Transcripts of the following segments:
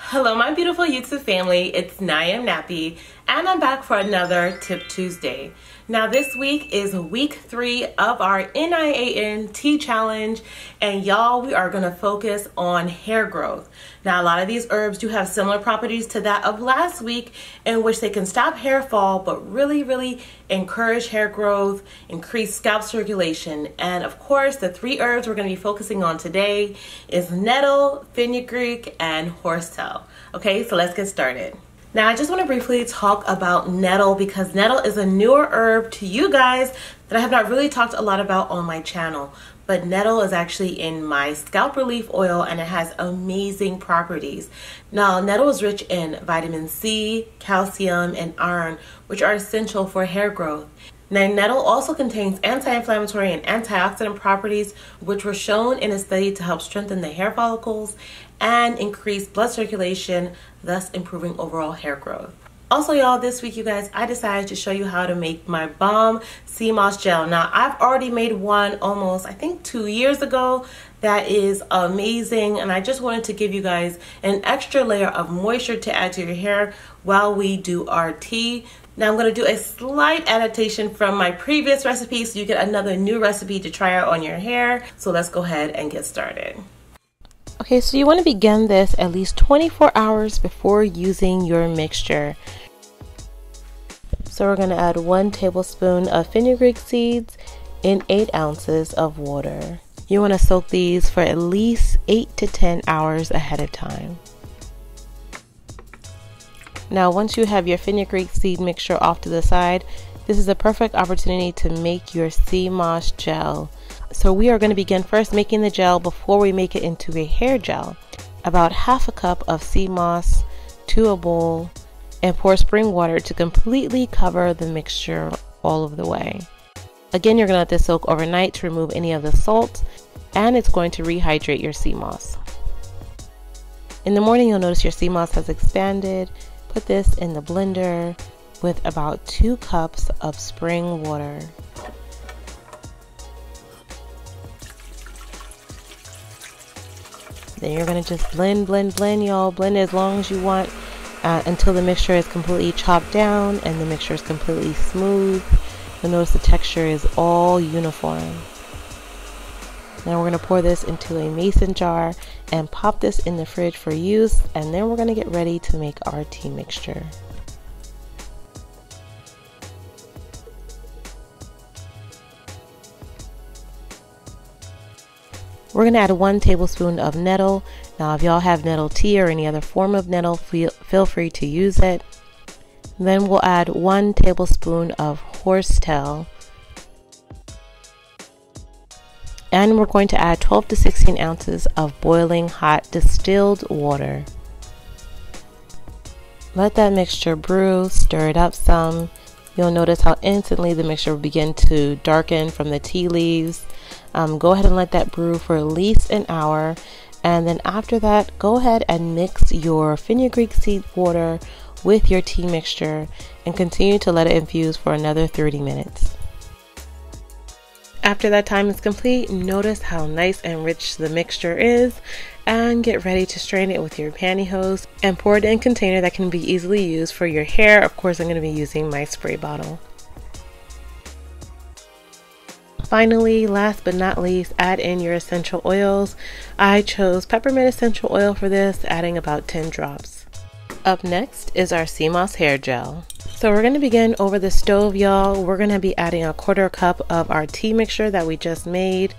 Hello my beautiful YouTube family, it's NowIamNappy and I'm back for another Tip Tuesday. Now this week is week 3 of our NIAN Tea Challenge, and y'all, we are going to focus on hair growth. Now a lot of these herbs do have similar properties to that of last week, in which they can stop hair fall but really encourage hair growth, increase scalp circulation. And of course the 3 herbs we're going to be focusing on today is nettle, fenugreek, and horsetail. Okay, so let's get started. Now I just want to briefly talk about nettle, because nettle is a newer herb to you guys that I have not really talked a lot about on my channel. But nettle is actually in my scalp relief oil and it has amazing properties. Now nettle is rich in vitamin C, calcium, and iron, which are essential for hair growth. Now nettle also contains anti-inflammatory and antioxidant properties, which were shown in a study to help strengthen the hair follicles and increase blood circulation, thus improving overall hair growth. Also y'all, this week you guys, I decided to show you how to make my bomb Seamoss gel. Now I've already made one almost, I think 2 years ago. That is amazing, and I just wanted to give you guys an extra layer of moisture to add to your hair while we do our tea. Now I'm going to do a slight adaptation from my previous recipe so you get another new recipe to try out on your hair. So let's go ahead and get started. Okay, so you want to begin this at least 24 hours before using your mixture. So we're going to add 1 tablespoon of fenugreek seeds in 8 ounces of water. You want to soak these for at least 8 to 10 hours ahead of time. Now once you have your fenugreek seed mixture off to the side, this is a perfect opportunity to make your Seamoss gel. So we are going to begin first making the gel before we make it into a hair gel. About ½ a cup of Seamoss to a bowl, and pour spring water to completely cover the mixture all of the way. Again, you're going to let this soak overnight to remove any of the salt, and it's going to rehydrate your Seamoss. In the morning you'll notice your Seamoss has expanded. Put this in the blender with about 2 cups of spring water. Then you're going to just blend y'all. Blend as long as you want until the mixture is completely chopped down and the mixture is completely smooth. You'll notice the texture is all uniform. Now we're going to pour this into a mason jar and pop this in the fridge for use, and then we're going to get ready to make our tea mixture. We're going to add 1 tablespoon of nettle. Now if y'all have nettle tea or any other form of nettle, feel free to use it. Then we'll add 1 tablespoon of horsetail. And we're going to add 12 to 16 ounces of boiling hot distilled water. Let that mixture brew, stir it up some. You'll notice how instantly the mixture will begin to darken from the tea leaves. Go ahead and let that brew for at least an hour. And then after that, go ahead and mix your fenugreek seed water with your tea mixture and continue to let it infuse for another 30 minutes. After that time is complete, notice how nice and rich the mixture is, and get ready to strain it with your pantyhose and pour it in a container that can be easily used for your hair. Of course, I'm going to be using my spray bottle. Finally, last but not least, add in your essential oils. I chose peppermint essential oil for this, adding about 10 drops. Up next is our Seamoss hair gel. So we're going to begin over the stove, y'all. We're going to be adding a 1/4 cup of our tea mixture that we just made,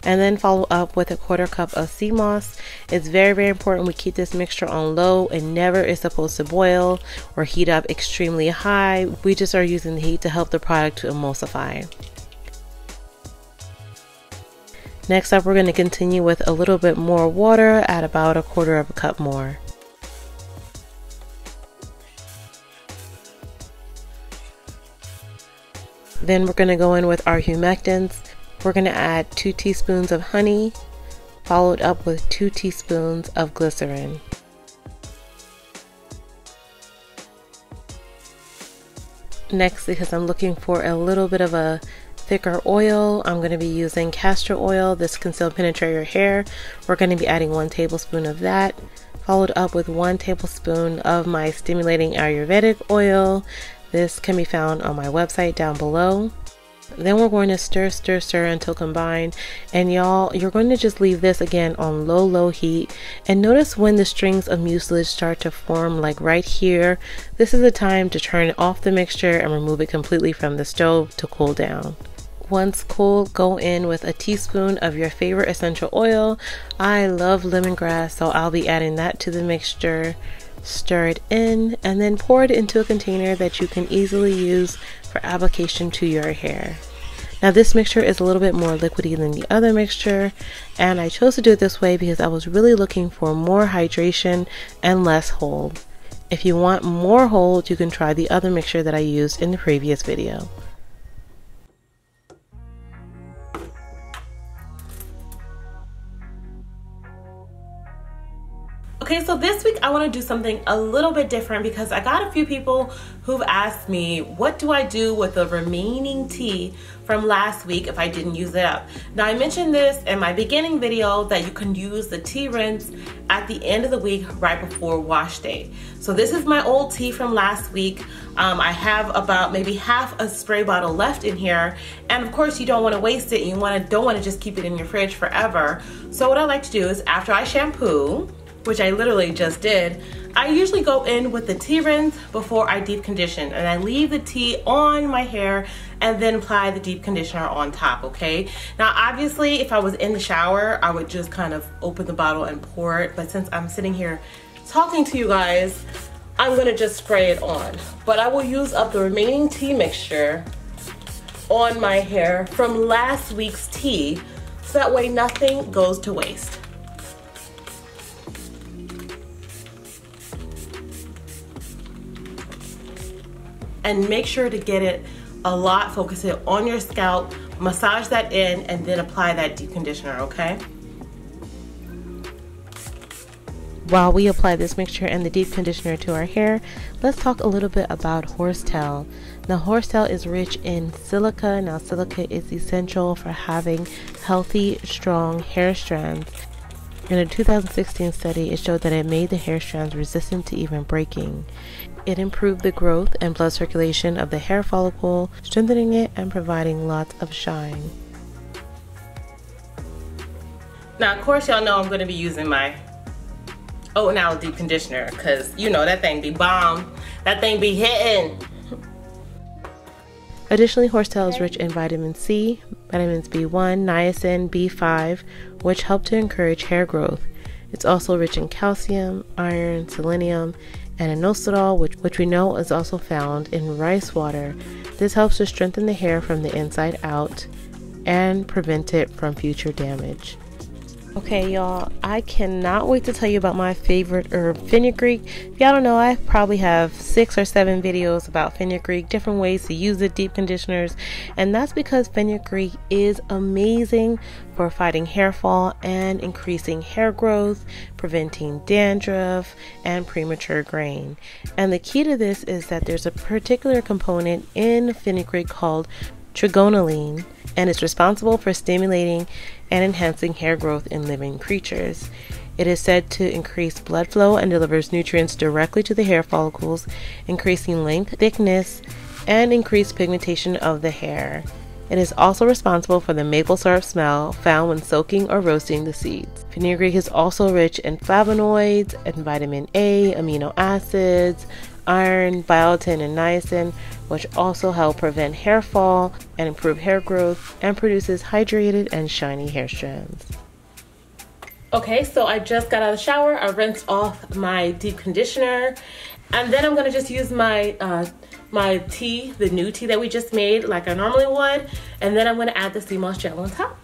and then follow up with a 1/4 cup of Seamoss. It's very important we keep this mixture on low. It never is supposed to boil or heat up extremely high. We just are using the heat to help the product to emulsify. Next up, we're going to continue with a little bit more water, at about a 1/4 cup more. Then we're going to go in with our humectants. We're going to add 2 teaspoons of honey, followed up with 2 teaspoons of glycerin. Next, because I'm looking for a little bit of a thicker oil, I'm going to be using castor oil. This can still penetrate your hair. We're going to be adding 1 tablespoon of that, followed up with 1 tablespoon of my Stimulating Ayurvedic Oil. This can be found on my website down below. Then we're going to stir until combined, and y'all, you're going to just leave this again on low heat. And notice when the strings of mucilage start to form, like right here, this is the time to turn off the mixture and remove it completely from the stove to cool down. Once cool, go in with a teaspoon of your favorite essential oil. I love lemongrass, so I'll be adding that to the mixture. Stir it in and then pour it into a container that you can easily use for application to your hair. Now this mixture is a little bit more liquidy than the other mixture, and I chose to do it this way because I was really looking for more hydration and less hold. If you want more hold, you can try the other mixture that I used in the previous video. Okay, so this week I want to do something a little bit different because I got a few people who've asked me, what do I do with the remaining tea from last week if I didn't use it up? Now I mentioned this in my beginning video that you can use the tea rinse at the end of the week right before wash day. So this is my old tea from last week. I have about maybe half a spray bottle left in here, and of course you don't want to waste it. You don't want to just keep it in your fridge forever. So what I like to do is after I shampoo, which I literally just did, I usually go in with the tea rinse before I deep condition, and I leave the tea on my hair and then apply the deep conditioner on top, okay? Now obviously if I was in the shower, I would just kind of open the bottle and pour it, but since I'm sitting here talking to you guys, I'm gonna just spray it on. But I will use up the remaining tea mixture on my hair from last week's tea, so that way nothing goes to waste. And make sure to get it a lot, focus it on your scalp, massage that in, and then apply that deep conditioner, okay? While we apply this mixture and the deep conditioner to our hair, let's talk a little bit about horsetail. Now horsetail is rich in silica. Now silica is essential for having healthy, strong hair strands. In a 2016 study, it showed that it made the hair strands resistant to even breaking. It improved the growth and blood circulation of the hair follicle, strengthening it and providing lots of shine. Now, of course, y'all know I'm going to be using my Now deep conditioner because, you know, that thing be bomb. That thing be hitting. Additionally, horsetail is rich in vitamin C, vitamins B1, niacin, B5, which help to encourage hair growth. It's also rich in calcium, iron, selenium, and inositol, which we know is also found in rice water. This helps to strengthen the hair from the inside out and prevent it from future damage. Okay, y'all, I cannot wait to tell you about my favorite herb, fenugreek. If y'all don't know, I probably have 6 or 7 videos about fenugreek, different ways to use it, deep conditioners, and that's because fenugreek is amazing for fighting hair fall and increasing hair growth, preventing dandruff, and premature graying. And the key to this is that there's a particular component in fenugreek called trigonelline, and it's responsible for stimulating and enhancing hair growth in living creatures. It is said to increase blood flow and delivers nutrients directly to the hair follicles, increasing length, thickness, and increased pigmentation of the hair. It is also responsible for the maple syrup smell found when soaking or roasting the seeds. Fenugreek is also rich in flavonoids and vitamin A, amino acids, iron, biotin, and niacin, which also help prevent hair fall and improve hair growth and produces hydrated and shiny hair strands. Okay, so I just got out of the shower. I rinsed off my deep conditioner, and then I'm gonna just use my my tea, the new tea that we just made, like I normally would, and then I'm gonna add the Seamoss gel on top.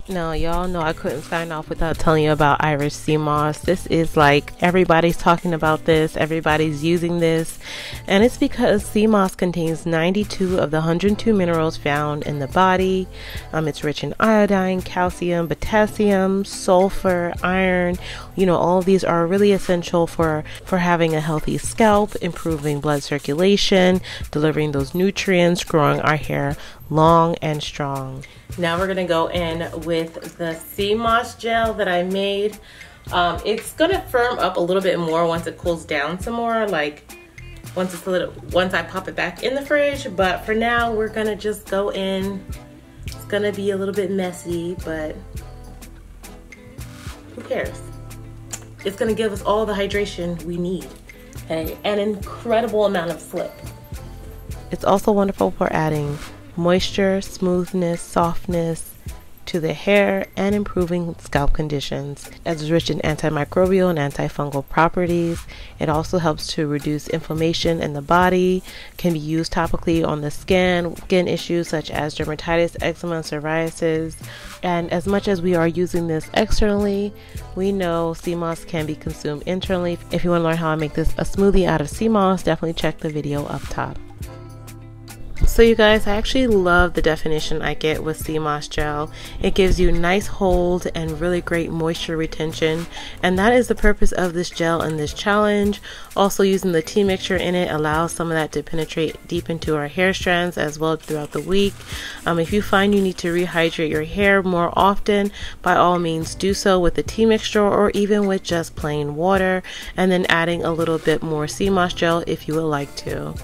Now, y'all know I couldn't sign off without telling you about Irish sea moss. This is like, everybody's talking about this, everybody's using this, and it's because sea moss contains 92 of the 102 minerals found in the body. It's rich in iodine, calcium, potassium, sulfur, iron. You know, all of these are really essential for having a healthy scalp, improving blood circulation, delivering those nutrients, growing our hair long and strong. Now we're gonna go in with the sea moss gel that I made. It's gonna firm up a little bit more once it cools down some more, like once I pop it back in the fridge. But for now, we're gonna just go in. It's gonna be a little bit messy, but who cares? It's gonna give us all the hydration we need. Okay, an incredible amount of slip. It's also wonderful for adding moisture, smoothness, softness to the hair and improving scalp conditions. As it's rich in antimicrobial and antifungal properties, it also helps to reduce inflammation in the body, can be used topically on the skin issues such as dermatitis, eczema, and psoriasis. And as much as we are using this externally, we know sea moss can be consumed internally. If you want to learn how I make this a smoothie out of sea moss, definitely check the video up top. So you guys, I actually love the definition I get with sea moss gel. It gives you nice hold and really great moisture retention, and that is the purpose of this gel and this challenge. Also, using the tea mixture in it allows some of that to penetrate deep into our hair strands as well throughout the week. If you find you need to rehydrate your hair more often, by all means do so with the tea mixture or even with just plain water, and then adding a little bit more sea moss gel if you would like to.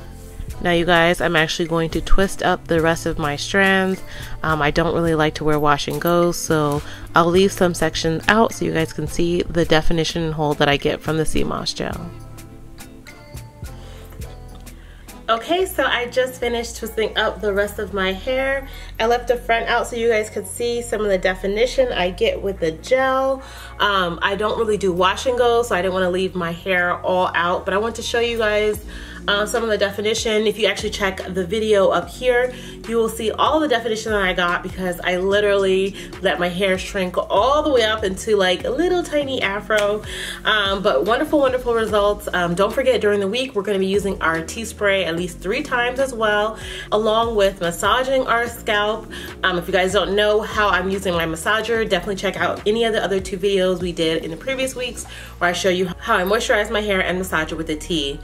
Now you guys, I'm actually going to twist up the rest of my strands. I don't really like to wear wash and go, so I'll leave some sections out so you guys can see the definition and hold that I get from the sea moss gel. Okay, so I just finished twisting up the rest of my hair. I left the front out so you guys could see some of the definition I get with the gel. I don't really do wash and go, so I didn't want to leave my hair all out, but I want to show you guys some of the definition. If you actually check the video up here, you will see all the definition that I got, because I literally let my hair shrink all the way up into like a little tiny afro. But wonderful results. Don't forget, during the week we're going to be using our tea spray at least 3 times as well, along with massaging our scalp. If you guys don't know how I'm using my massager, definitely check out any of the other 2 videos we did in the previous weeks where I show you how I moisturize my hair and massage it with the tea.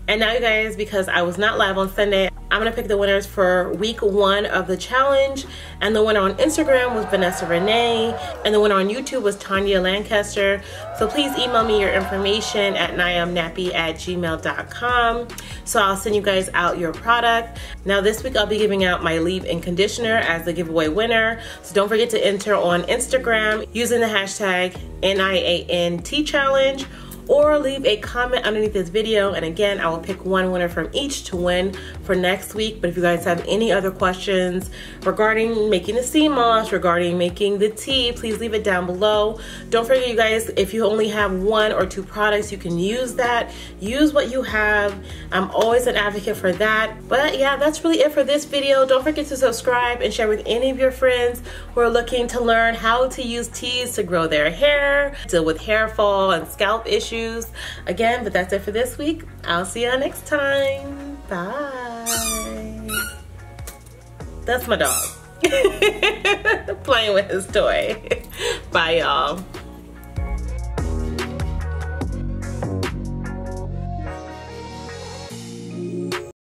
And now you guys, because I was not live on Sunday, I'm gonna pick the winners for week 1 of the challenge. And the winner on Instagram was Vanessa Renee, and the winner on YouTube was Tanya Lancaster. So please email me your information at NIAMNappy@gmail.com. So I'll send you guys out your product. Now this week I'll be giving out my leave-in conditioner as the giveaway winner. So don't forget to enter on Instagram using the hashtag NIAN Challenge, or leave a comment underneath this video, and again, I will pick 1 winner from each to win for next week. But if you guys have any other questions regarding making the sea moss, regarding making the tea, please leave it down below. Don't forget, you guys, if you only have 1 or 2 products, you can use that. Use what you have. I'm always an advocate for that. But yeah, that's really it for this video. Don't forget to subscribe and share with any of your friends who are looking to learn how to use teas to grow their hair, deal with hair fall and scalp issues. Again, but that's it for this week. I'll see y'all next time. Bye. That's my dog playing with his toy. Bye, y'all.